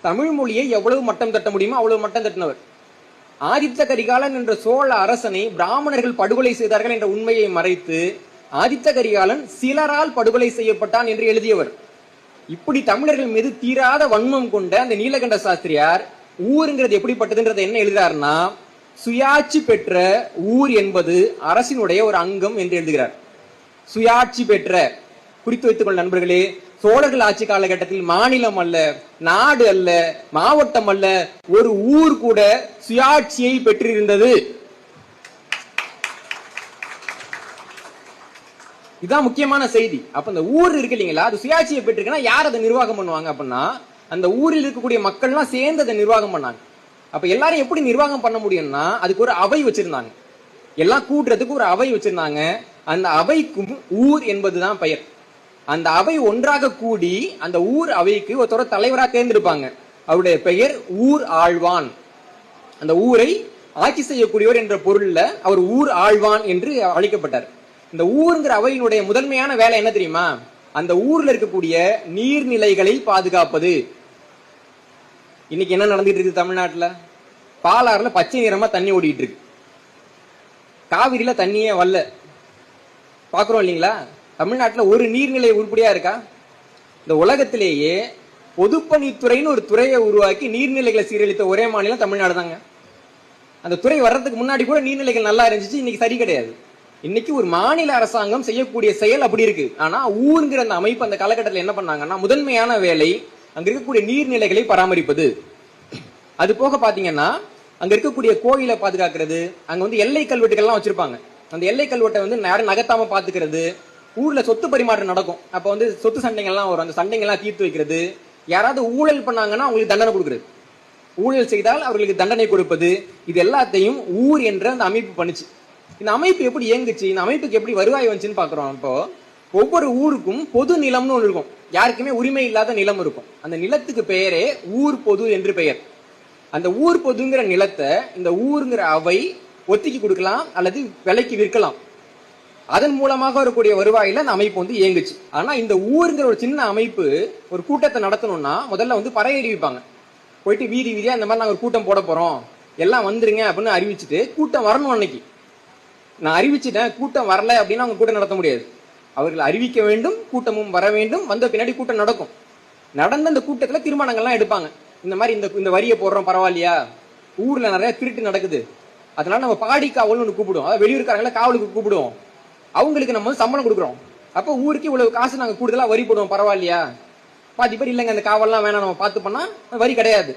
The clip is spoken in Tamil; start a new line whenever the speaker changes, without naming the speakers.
தமிழ் மொழியை எவ்வளவு மட்டம் தட்ட முடியுமோ அவ்வளவு மட்டம் தட்டினவர். ஆதித்த கரிகாலன் என்ற சோழ அரசனை பிராமணர்கள் படுகொலை செய்தார்கள் என்ற உண்மையை மறைத்து ஆதித்த கரிகாலன் சிலரால் படுகொலை செய்யப்பட்டான் என்று எழுதியவர். இப்படி தமிழர்கள் மீது தீராத வன்மம் கொண்ட அந்த நீலகண்ட சாஸ்திரியார் ஊருங்கிறது எப்படிப்பட்டதுன்றதை என்ன எழுதுகிறார்னா, சுயாட்சி பெற்ற ஊர் என்பது அரசினுடைய ஒரு அங்கம் என்று எழுதுகிறார். சுயாட்சி பெற்ற, குறித்து வைத்துக் கொள்ள நண்பர்களே, சோழர்கள் ஆட்சி காலகட்டத்தில் மாநிலம் அல்ல, நாடு அல்ல, மாவட்டம் அல்ல, ஒரு ஊர் கூட சுயாட்சியை பெற்றிருந்தது. இதுதான் முக்கியமான செய்தி. அப்ப அந்த ஊர் இருக்கு இல்லீங்களா, அது சுயாட்சியை பெற்றிருக்குன்னா யார் அதை நிர்வாகம் பண்ணுவாங்க அப்படின்னா, அந்த ஊரில் இருக்கக்கூடிய மக்கள்லாம் சேர்ந்து அதை நிர்வாகம் பண்ணாங்க. அப்ப எல்லாரும் எப்படி நிர்வாகம் பண்ண முடியும்னா, அதுக்கு ஒரு அவை வச்சிருந்தாங்க. எல்லாம் கூட்டுறதுக்கு ஒரு அவை வச்சிருந்தாங்க. அந்த அவைக்கும் ஊர் என்பதுதான் பெயர். அந்த அவை ஒன்றாக கூடி அந்த ஊர் அவைக்கு ஒருத்தர தலைவராக தேர்ந்தெடுப்பாங்க. அவருடைய பெயர் ஊர் ஆழ்வான். அந்த ஊரை ஆட்சி செய்யக்கூடியவர் என்ற பொருள்ல அவர் ஊர் ஆழ்வான் என்று அழைக்கப்பட்டார். இந்த ஊருங்கிற அவையினுடைய முதன்மையான வேலை என்ன தெரியுமா? அந்த ஊர்ல இருக்கக்கூடிய நீர்நிலைகளை பாதுகாப்பது. இன்னைக்கு என்ன நடந்துட்டு இருக்கு தமிழ்நாட்டுல? பாலாறுல பச்சை நிறமா தண்ணி ஓடிட்டு இருக்கு. காவிரியில தண்ணியே வரல. பாக்குறோம் இல்லீங்களா? தமிழ்நாட்டுல ஒரு நீர்நிலை உருப்படியா இருக்கா? இந்த உலகத்திலேயே பொதுப்பணித்துறைன்னு ஒரு துறையை உருவாக்கி நீர்நிலைகளை சீரழித்த ஒரே மாநிலம் தமிழ்நாடு தாங்க. அந்த துறை வர்றதுக்கு முன்னாடி கூட நீர்நிலைகள் நல்லா இருந்துச்சு, இன்னைக்கு சரி கிடையாது. இன்னைக்கு ஒரு மாநில அரசாங்கம் செய்யக்கூடிய செயல் அப்படி இருக்கு. ஆனா ஊருங்கிற அந்த அமைப்பு அந்த காலகட்டத்தில் என்ன பண்ணாங்கன்னா, முதன்மையான வேலை அங்க இருக்கக்கூடிய நீர்நிலைகளை பராமரிப்பது. அது போக பாத்தீங்கன்னா அங்க இருக்கக்கூடிய கோயிலை பாதுகாக்கிறது, அங்க வந்து எல்லை கல்வெட்டுகள்லாம் வச்சிருப்பாங்க. அந்த எல்லை கல்வெட்டை வந்து யாரும் நகர்த்தாம பாத்துக்கிறது. ஊர்ல சொத்து பரிமாற்றம் நடக்கும், அப்ப வந்து சொத்து சண்டைகள்லாம் வரும், அந்த சண்டைகள்லாம் தீர்த்து வைக்கிறது. யாராவது ஊழல் பண்ணாங்கன்னா அவங்களுக்கு தண்டனை கொடுக்குறது, ஊழல் செய்தால் அவர்களுக்கு தண்டனை கொடுப்பது, இது எல்லாத்தையும் ஊர் என்ற அந்த அமைப்பு பண்ணுச்சு. இந்த அமைப்பு எப்படி இயங்குச்சு, இந்த அமைப்புக்கு எப்படி வருவாய் வந்துச்சுன்னு பாக்குறோம். இப்போ ஒவ்வொரு ஊருக்கும் பொது நிலம்னு ஒன்று இருக்கும். யாருக்குமே உரிமை இல்லாத நிலம் இருக்கும். அந்த நிலத்துக்கு பெயரே ஊர் பொது என்று பெயர். அந்த ஊர் பொதுங்கிற நிலத்தை இந்த ஊருங்கிற அவை ஒத்திக்கு கொடுக்கலாம் அல்லது விலைக்கு விற்கலாம். அதன் மூலமாக வரக்கூடிய வருவாயில அந்த அமைப்பு வந்து இயங்குச்சு. ஆனா இந்த ஊருங்கிற ஒரு சின்ன அமைப்பு ஒரு கூட்டத்தை நடத்தணும்னா முதல்ல வந்து பறை அறிவிப்பாங்க. போயிட்டு வீதி வீதியா இந்த மாதிரி நாங்க ஒரு கூட்டம் போட போறோம், எல்லாம் வந்துருங்க அப்படின்னு அறிவிச்சுட்டு கூட்டம் வரணும். அன்னைக்கு நான் அறிவிச்சுட்டேன், கூட்டம் வரல அப்படின்னா அவங்க கூட்டம் நடத்த முடியாது. அவர்கள் அறிவிக்க வேண்டும், கூட்டமும் வர வேண்டும், வந்த பின்னாடி கூட்டம் நடக்கும். நடந்த அந்த கூட்டத்துல தீர்மானங்கள்லாம் எடுப்பாங்க. இந்த மாதிரி இந்த வரியை போடுறோம், பரவாயில்லையா, ஊர்ல நிறைய திருட்டு நடக்குது, அதனால நம்ம பாடி காவல்னு ஒன்று கூப்பிடுவோம், அதாவது வெளியூருக்காரங்கள காவலுக்கு கூப்பிடுவோம், அவங்களுக்கு நம்ம சம்பளம் கொடுக்குறோம். அப்போ ஊருக்கு இவ்வளவு காசு நாங்க கூடுதலா வரி போடுவோம், பரவாயில்லையா? பாதி பேர் இல்லைங்க அந்த காவல்லாம் வேணாம், நம்ம பார்த்து பண்ணா வரி கிடையாது.